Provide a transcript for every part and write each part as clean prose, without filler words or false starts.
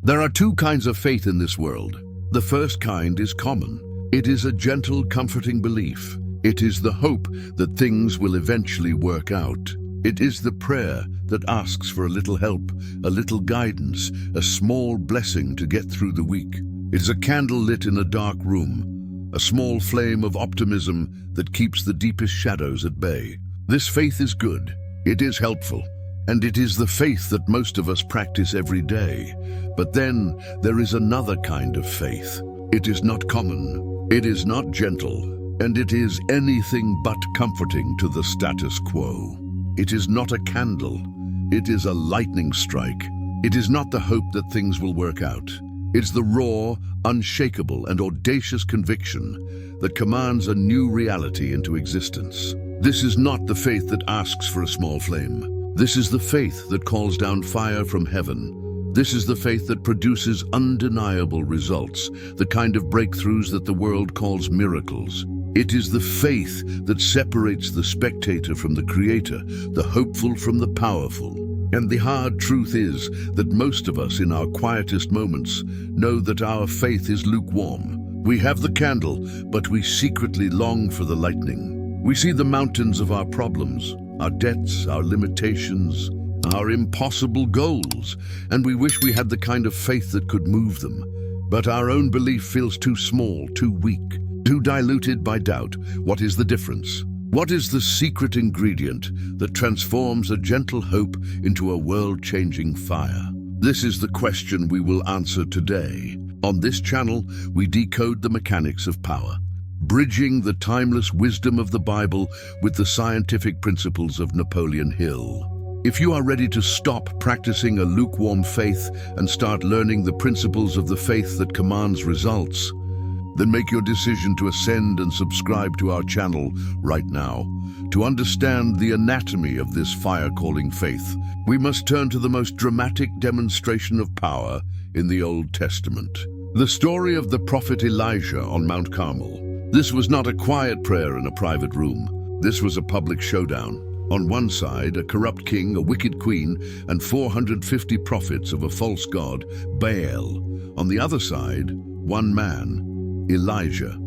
There are two kinds of faith in this world. The first kind is common. It is a gentle, comforting belief. It is the hope that things will eventually work out. It is the prayer that asks for a little help, a little guidance, a small blessing to get through the week. It is a candle lit in a dark room, a small flame of optimism that keeps the deepest shadows at bay. This faith is good, it is helpful, and it is the faith that most of us practice every day. But then there is another kind of faith. It is not common, it is not gentle, and it is anything but comforting to the status quo. It is not a candle, it is a lightning strike. It is not the hope that things will work out. It's the raw, unshakable, and audacious conviction that commands a new reality into existence. This is not the faith that asks for a small flame. This is the faith that calls down fire from heaven. This is the faith that produces undeniable results, the kind of breakthroughs that the world calls miracles. It is the faith that separates the spectator from the creator, the hopeful from the powerful. And the hard truth is that most of us in our quietest moments know that our faith is lukewarm. We have the candle, but we secretly long for the lightning. We see the mountains of our problems, our debts, our limitations, our impossible goals, and we wish we had the kind of faith that could move them. But our own belief feels too small, too weak, too diluted by doubt. What is the difference? What is the secret ingredient that transforms a gentle hope into a world-changing fire? This is the question we will answer today. On this channel, we decode the mechanics of power, bridging the timeless wisdom of the Bible with the scientific principles of Napoleon Hill. If you are ready to stop practicing a lukewarm faith and start learning the principles of the faith that commands results, then make your decision to ascend and subscribe to our channel right now. To understand the anatomy of this fire-calling faith, we must turn to the most dramatic demonstration of power in the Old Testament. The story of the prophet Elijah on Mount Carmel. This was not a quiet prayer in a private room. This was a public showdown. On one side, a corrupt king, a wicked queen, and 450 prophets of a false god, Baal. On the other side, one man, Elijah,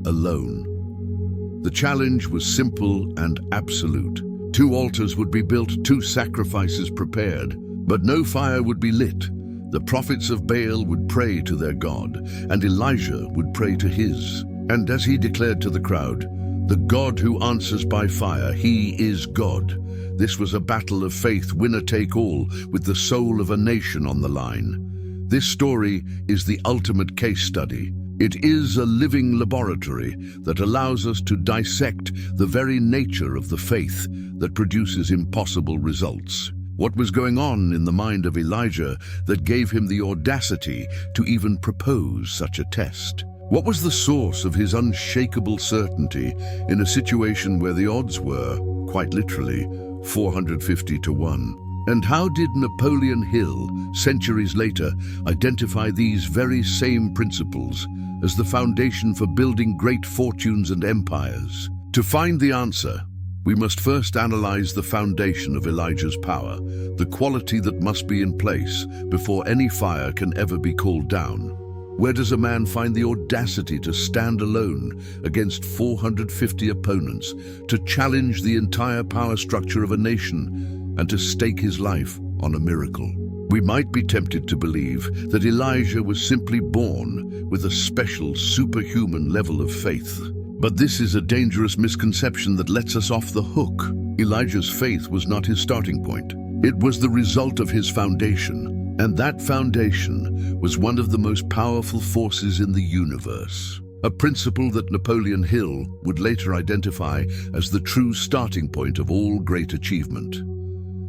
alone. The challenge was simple and absolute. 2 altars would be built, 2 sacrifices prepared, but no fire would be lit. The prophets of Baal would pray to their god, and Elijah would pray to his. And as he declared to the crowd, "The God who answers by fire, he is God." This was a battle of faith, winner take all, with the soul of a nation on the line. This story is the ultimate case study. It is a living laboratory that allows us to dissect the very nature of the faith that produces impossible results. What was going on in the mind of Elijah that gave him the audacity to even propose such a test? What was the source of his unshakable certainty in a situation where the odds were, quite literally, 450 to 1? And how did Napoleon Hill, centuries later, identify these very same principles as the foundation for building great fortunes and empires? To find the answer, we must first analyze the foundation of Elijah's power, the quality that must be in place before any fire can ever be called down. Where does a man find the audacity to stand alone against 450 opponents, to challenge the entire power structure of a nation, and to stake his life on a miracle? We might be tempted to believe that Elijah was simply born with a special superhuman level of faith. But this is a dangerous misconception that lets us off the hook. Elijah's faith was not his starting point. It was the result of his foundation. And that foundation was one of the most powerful forces in the universe. A principle that Napoleon Hill would later identify as the true starting point of all great achievement.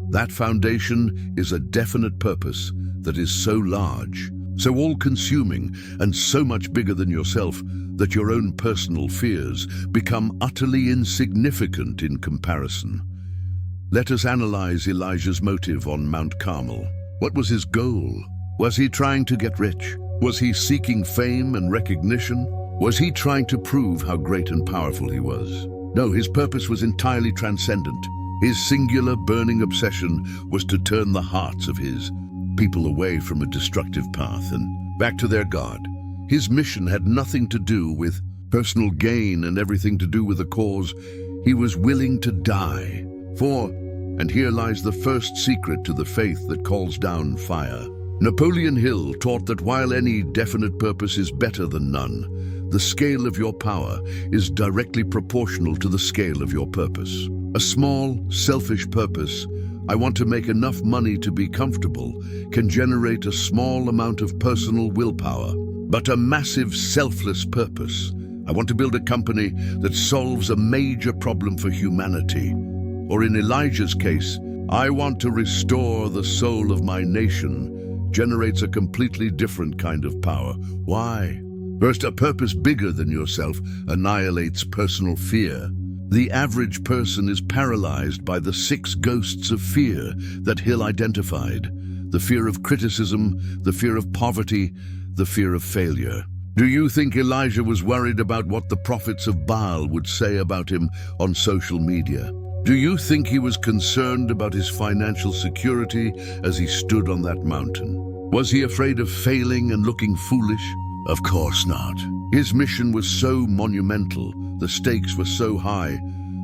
That foundation is a definite purpose that is so large, so all-consuming, and so much bigger than yourself that your own personal fears become utterly insignificant in comparison. Let us analyze Elijah's motive on Mount Carmel. What was his goal? Was he trying to get rich? Was he seeking fame and recognition? Was he trying to prove how great and powerful he was? No, his purpose was entirely transcendent. His singular burning obsession was to turn the hearts of his people away from a destructive path and back to their God. His mission had nothing to do with personal gain and everything to do with a cause. He was willing to die for, and here lies the first secret to the faith that calls down fire. Napoleon Hill taught that while any definite purpose is better than none, the scale of your power is directly proportional to the scale of your purpose. A small, selfish purpose, I want to make enough money to be comfortable, can generate a small amount of personal willpower. But a massive, selfless purpose, I want to build a company that solves a major problem for humanity. Or in Elijah's case, I want to restore the soul of my nation, generates a completely different kind of power. Why? First, a purpose bigger than yourself annihilates personal fear. The average person is paralyzed by the 6 ghosts of fear that Hill identified. The fear of criticism, the fear of poverty, the fear of failure. Do you think Elijah was worried about what the prophets of Baal would say about him on social media? Do you think he was concerned about his financial security as he stood on that mountain? Was he afraid of failing and looking foolish? Of course not. His mission was so monumental, the stakes were so high,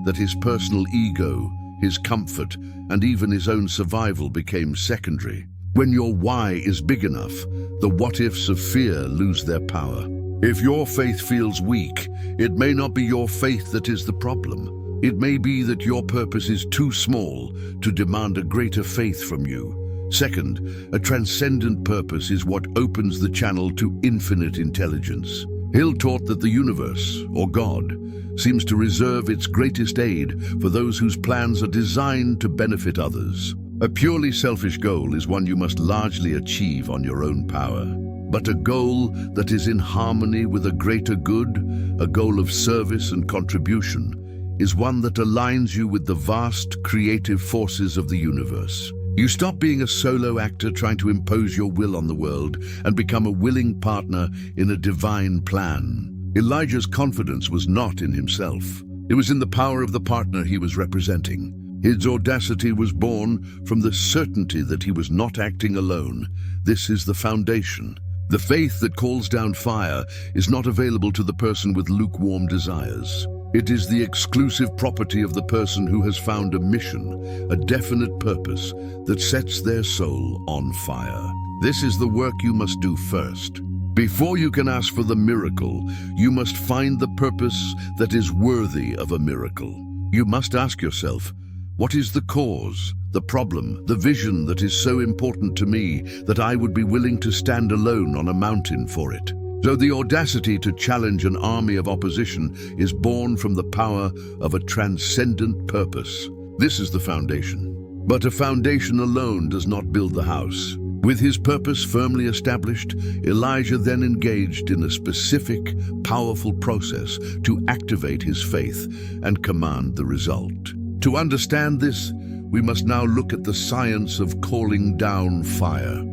that his personal ego, his comfort, and even his own survival became secondary. When your why is big enough, the what-ifs of fear lose their power. If your faith feels weak, it may not be your faith that is the problem. It may be that your purpose is too small to demand a greater faith from you. Second, a transcendent purpose is what opens the channel to infinite intelligence. Hill taught that the universe, or God, seems to reserve its greatest aid for those whose plans are designed to benefit others. A purely selfish goal is one you must largely achieve on your own power. But a goal that is in harmony with a greater good, a goal of service and contribution, is one that aligns you with the vast creative forces of the universe. You stop being a solo actor trying to impose your will on the world and become a willing partner in a divine plan. Elijah's confidence was not in himself. It was in the power of the partner he was representing. His audacity was born from the certainty that he was not acting alone. This is the foundation. The faith that calls down fire is not available to the person with lukewarm desires. It is the exclusive property of the person who has found a mission, a definite purpose that sets their soul on fire. This is the work you must do first. Before you can ask for the miracle, you must find the purpose that is worthy of a miracle. You must ask yourself, what is the cause, the problem, the vision that is so important to me that I would be willing to stand alone on a mountain for it? So the audacity to challenge an army of opposition is born from the power of a transcendent purpose. This is the foundation. But a foundation alone does not build the house. With his purpose firmly established, Elijah then engaged in a specific, powerful process to activate his faith and command the result. To understand this, we must now look at the science of calling down fire.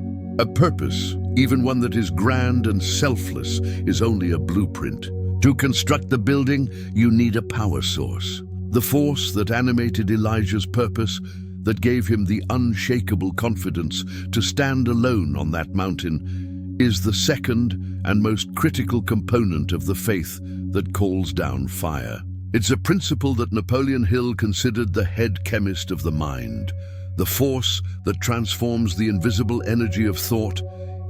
A purpose, even one that is grand and selfless, is only a blueprint. To construct the building, you need a power source. The force that animated Elijah's purpose, that gave him the unshakable confidence to stand alone on that mountain, is the second and most critical component of the faith that calls down fire. It's a principle that Napoleon Hill considered the head chemist of the mind, the force that transforms the invisible energy of thought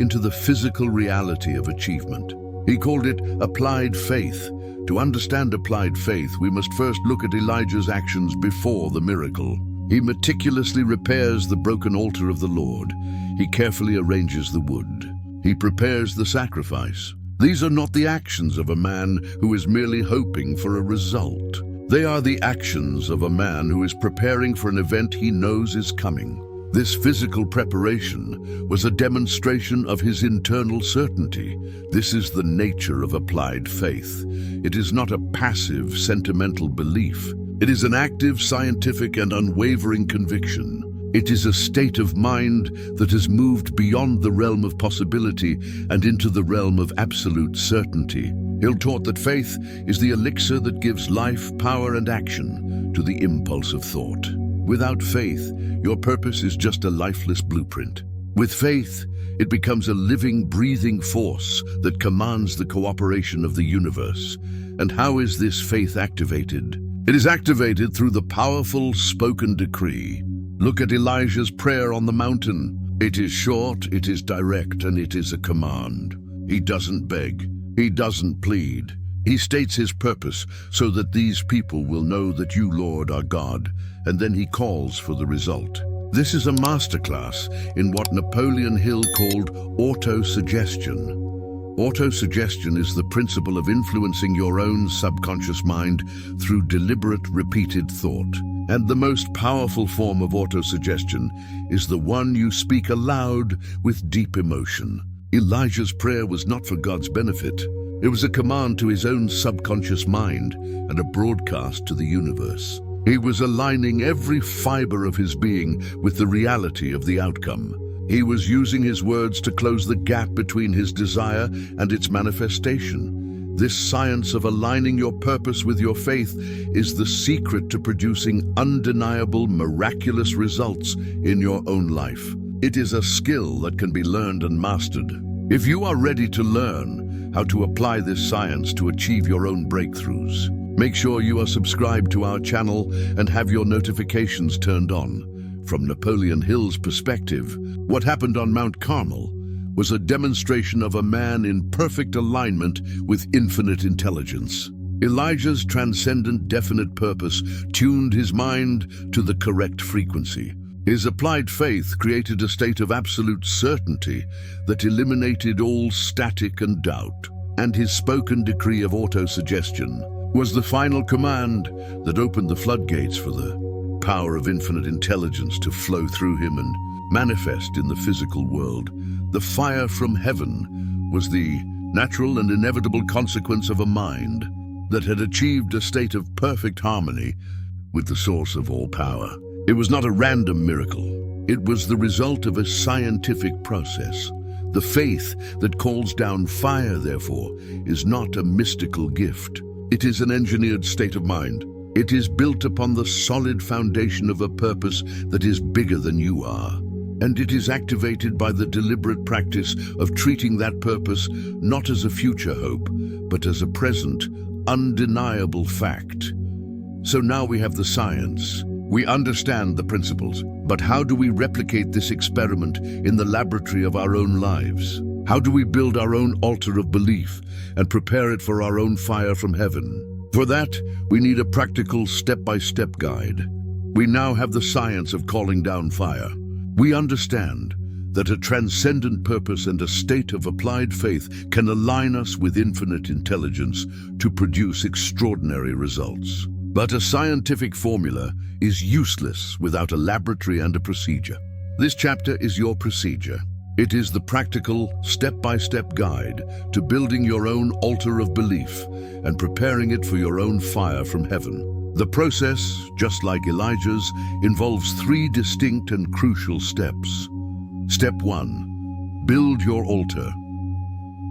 into the physical reality of achievement. He called it applied faith. To understand applied faith, we must first look at Elijah's actions before the miracle. He meticulously repairs the broken altar of the Lord. He carefully arranges the wood. He prepares the sacrifice. These are not the actions of a man who is merely hoping for a result. They are the actions of a man who is preparing for an event he knows is coming. This physical preparation was a demonstration of his internal certainty. This is the nature of applied faith. It is not a passive, sentimental belief. It is an active, scientific, and unwavering conviction. It is a state of mind that has moved beyond the realm of possibility and into the realm of absolute certainty. Hill taught that faith is the elixir that gives life, power, and action to the impulse of thought. Without faith, your purpose is just a lifeless blueprint. With faith, it becomes a living, breathing force that commands the cooperation of the universe. And how is this faith activated? It is activated through the powerful spoken decree. Look at Elijah's prayer on the mountain. It is short, it is direct, and it is a command. He doesn't beg. He doesn't plead. He states his purpose so that these people will know that you, Lord, are God, and then he calls for the result. This is a masterclass in what Napoleon Hill called auto-suggestion. Auto-suggestion is the principle of influencing your own subconscious mind through deliberate, repeated thought. And the most powerful form of auto-suggestion is the one you speak aloud with deep emotion. Elijah's prayer was not for God's benefit. It was a command to his own subconscious mind and a broadcast to the universe. He was aligning every fiber of his being with the reality of the outcome. He was using his words to close the gap between his desire and its manifestation. This science of aligning your purpose with your faith is the secret to producing undeniable, miraculous results in your own life. It is a skill that can be learned and mastered. If you are ready to learn how to apply this science to achieve your own breakthroughs, make sure you are subscribed to our channel and have your notifications turned on. From Napoleon Hill's perspective, what happened on Mount Carmel was a demonstration of a man in perfect alignment with infinite intelligence. Elijah's transcendent, definite purpose tuned his mind to the correct frequency. His applied faith created a state of absolute certainty that eliminated all static and doubt. And his spoken decree of auto-suggestion was the final command that opened the floodgates for the power of infinite intelligence to flow through him and manifest in the physical world. The fire from heaven was the natural and inevitable consequence of a mind that had achieved a state of perfect harmony with the source of all power. It was not a random miracle. It was the result of a scientific process. The faith that calls down fire, therefore, is not a mystical gift. It is an engineered state of mind. It is built upon the solid foundation of a purpose that is bigger than you are. And it is activated by the deliberate practice of treating that purpose not as a future hope, but as a present, undeniable fact. So now we have the science. We understand the principles, but how do we replicate this experiment in the laboratory of our own lives? How do we build our own altar of belief and prepare it for our own fire from heaven? For that, we need a practical step-by-step guide. We now have the science of calling down fire. We understand that a transcendent purpose and a state of applied faith can align us with infinite intelligence to produce extraordinary results. But a scientific formula is useless without a laboratory and a procedure. This chapter is your procedure. It is the practical, step-by-step guide to building your own altar of belief and preparing it for your own fire from heaven. The process, just like Elijah's, involves 3 distinct and crucial steps. Step 1. Build your altar.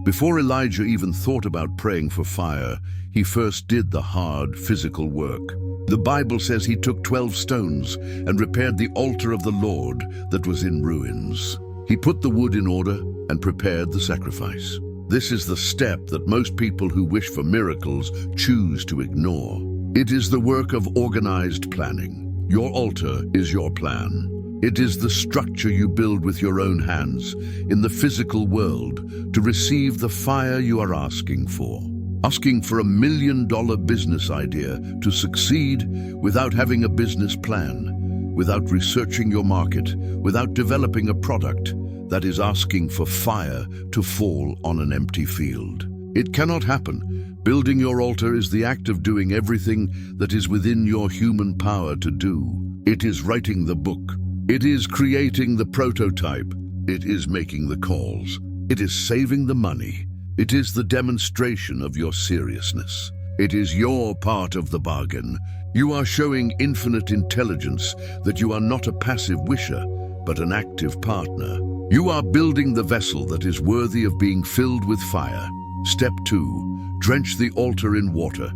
Before Elijah even thought about praying for fire, he first did the hard physical work. The Bible says he took 12 stones and repaired the altar of the Lord that was in ruins. He put the wood in order and prepared the sacrifice. This is the step that most people who wish for miracles choose to ignore. It is the work of organized planning. Your altar is your plan. It is the structure you build with your own hands in the physical world to receive the fire you are asking for. Asking for $1 million business idea to succeed without having a business plan, without researching your market, without developing a product, that is asking for fire to fall on an empty field. It cannot happen. Building your altar is the act of doing everything that is within your human power to do. It is writing the book. It is creating the prototype. It is making the calls. It is saving the money. It is the demonstration of your seriousness. It is your part of the bargain. You are showing infinite intelligence that you are not a passive wisher, but an active partner. You are building the vessel that is worthy of being filled with fire. Step 2. Drench the altar in water.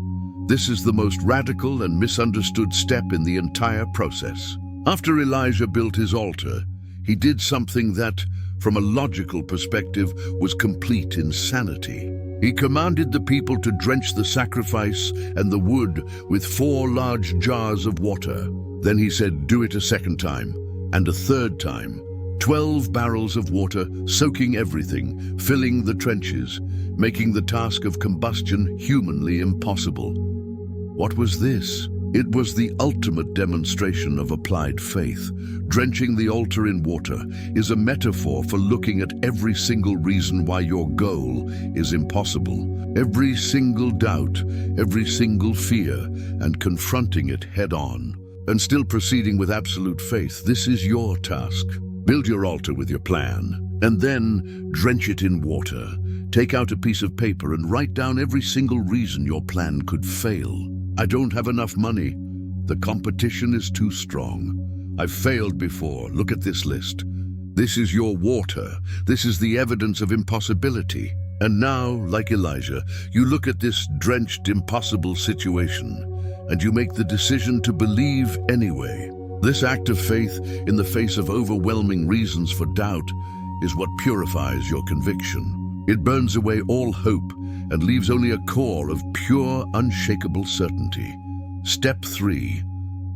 This is the most radical and misunderstood step in the entire process. After Elijah built his altar, he did something that, from a logical perspective, was complete insanity. He commanded the people to drench the sacrifice and the wood with 4 large jars of water. Then he said, "Do it a second time, and a third time." 12 barrels of water, soaking everything, filling the trenches, making the task of combustion humanly impossible. What was this? It was the ultimate demonstration of applied faith. Drenching the altar in water is a metaphor for looking at every single reason why your goal is impossible, every single doubt, every single fear, and confronting it head-on. And still proceeding with absolute faith. This is your task. Build your altar with your plan, and then drench it in water. Take out a piece of paper and write down every single reason your plan could fail. I don't have enough money. The competition is too strong. I've failed before. Look at this list. This is your water. This is the evidence of impossibility. And now, like Elijah, you look at this drenched, impossible situation, and you make the decision to believe anyway. This act of faith in the face of overwhelming reasons for doubt is what purifies your conviction. It burns away all hope and leaves only a core of pure, unshakable certainty. Step 3,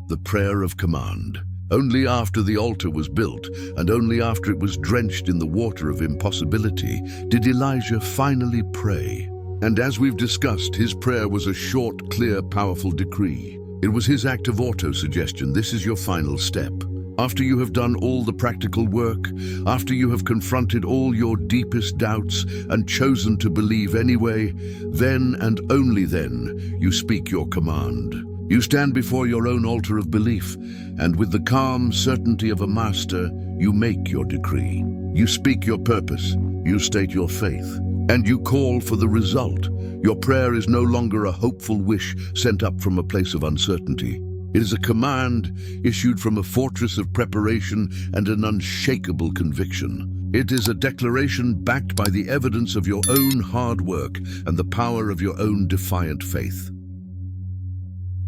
the prayer of command. Only after the altar was built, and only after it was drenched in the water of impossibility, did Elijah finally pray. And as we've discussed, his prayer was a short, clear, powerful decree. It was his act of auto-suggestion. This is your final step. After you have done all the practical work, after you have confronted all your deepest doubts and chosen to believe anyway, then and only then you speak your command. You stand before your own altar of belief, and with the calm certainty of a master, you make your decree. You speak your purpose, you state your faith, and you call for the result. Your prayer is no longer a hopeful wish sent up from a place of uncertainty. It is a command issued from a fortress of preparation and an unshakable conviction. It is a declaration backed by the evidence of your own hard work and the power of your own defiant faith.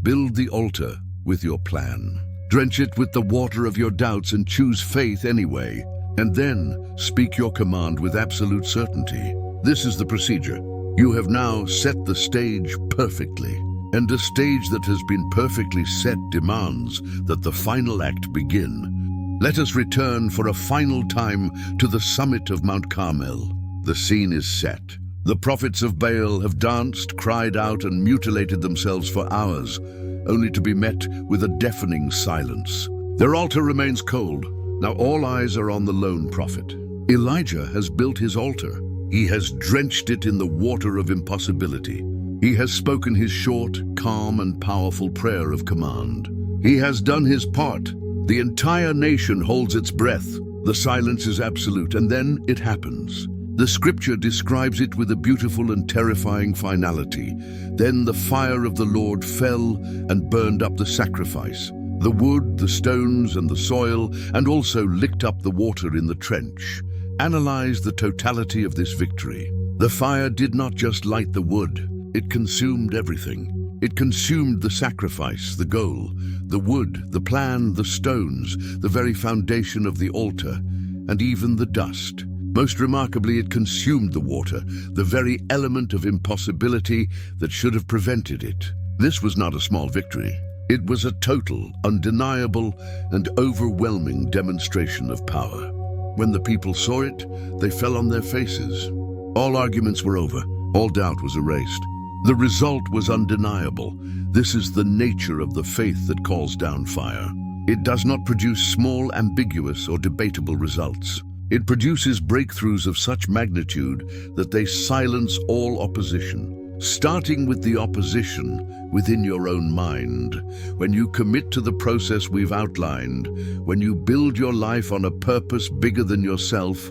Build the altar with your plan. Drench it with the water of your doubts and choose faith anyway. And then speak your command with absolute certainty. This is the procedure. You have now set the stage perfectly. And a stage that has been perfectly set demands that the final act begin. Let us return for a final time to the summit of Mount Carmel. The scene is set. The prophets of Baal have danced, cried out, and mutilated themselves for hours, only to be met with a deafening silence. Their altar remains cold. Now all eyes are on the lone prophet. Elijah has built his altar. He has drenched it in the water of impossibility. He has spoken his short, calm, and powerful prayer of command. He has done his part. The entire nation holds its breath. The silence is absolute, and then it happens. The scripture describes it with a beautiful and terrifying finality. Then the fire of the Lord fell and burned up the sacrifice, the wood, the stones, and the soil, and also licked up the water in the trench. Analyze the totality of this victory. The fire did not just light the wood. It consumed everything. It consumed the sacrifice, the goal, the wood, the plan, the stones, the very foundation of the altar, and even the dust. Most remarkably, it consumed the water, the very element of impossibility that should have prevented it. This was not a small victory. It was a total, undeniable, and overwhelming demonstration of power. When the people saw it, they fell on their faces. All arguments were over. All doubt was erased. The result was undeniable. This is the nature of the faith that calls down fire. It does not produce small, ambiguous, or debatable results. It produces breakthroughs of such magnitude that they silence all opposition. Starting with the opposition within your own mind, when you commit to the process we've outlined, when you build your life on a purpose bigger than yourself,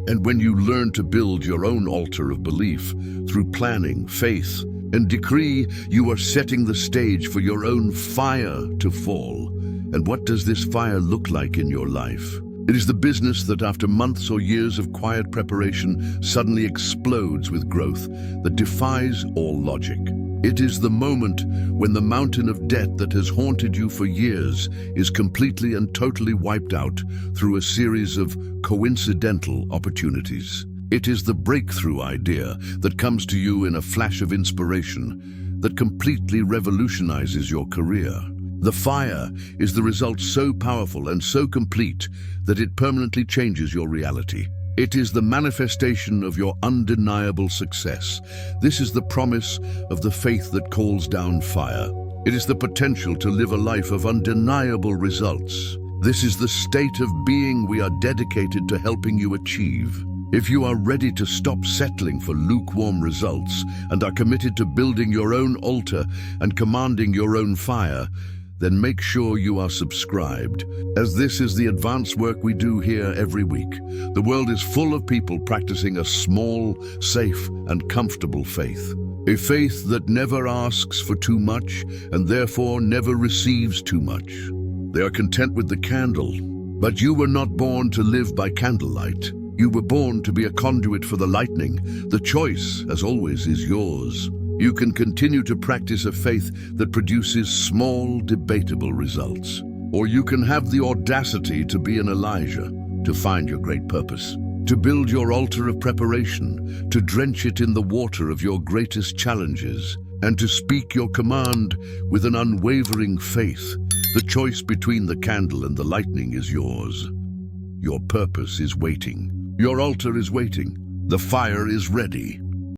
and when you learn to build your own altar of belief through planning, faith, and decree, you are setting the stage for your own fire to fall. And what does this fire look like in your life? It is the business that after months or years of quiet preparation suddenly explodes with growth that defies all logic. It is the moment when the mountain of debt that has haunted you for years is completely and totally wiped out through a series of coincidental opportunities. It is the breakthrough idea that comes to you in a flash of inspiration that completely revolutionizes your career. The fire is the result so powerful and so complete that it permanently changes your reality. It is the manifestation of your undeniable success. This is the promise of the faith that calls down fire. It is the potential to live a life of undeniable results. This is the state of being we are dedicated to helping you achieve. If you are ready to stop settling for lukewarm results and are committed to building your own altar and commanding your own fire, then make sure you are subscribed, as this is the advanced work we do here every week. The world is full of people practicing a small, safe, and comfortable faith. A faith that never asks for too much and therefore never receives too much. They are content with the candle, but you were not born to live by candlelight. You were born to be a conduit for the lightning. The choice, as always, is yours. You can continue to practice a faith that produces small, debatable results. Or you can have the audacity to be an Elijah, to find your great purpose, to build your altar of preparation, to drench it in the water of your greatest challenges, and to speak your command with an unwavering faith. The choice between the candle and the lightning is yours. Your purpose is waiting. Your altar is waiting. The fire is ready.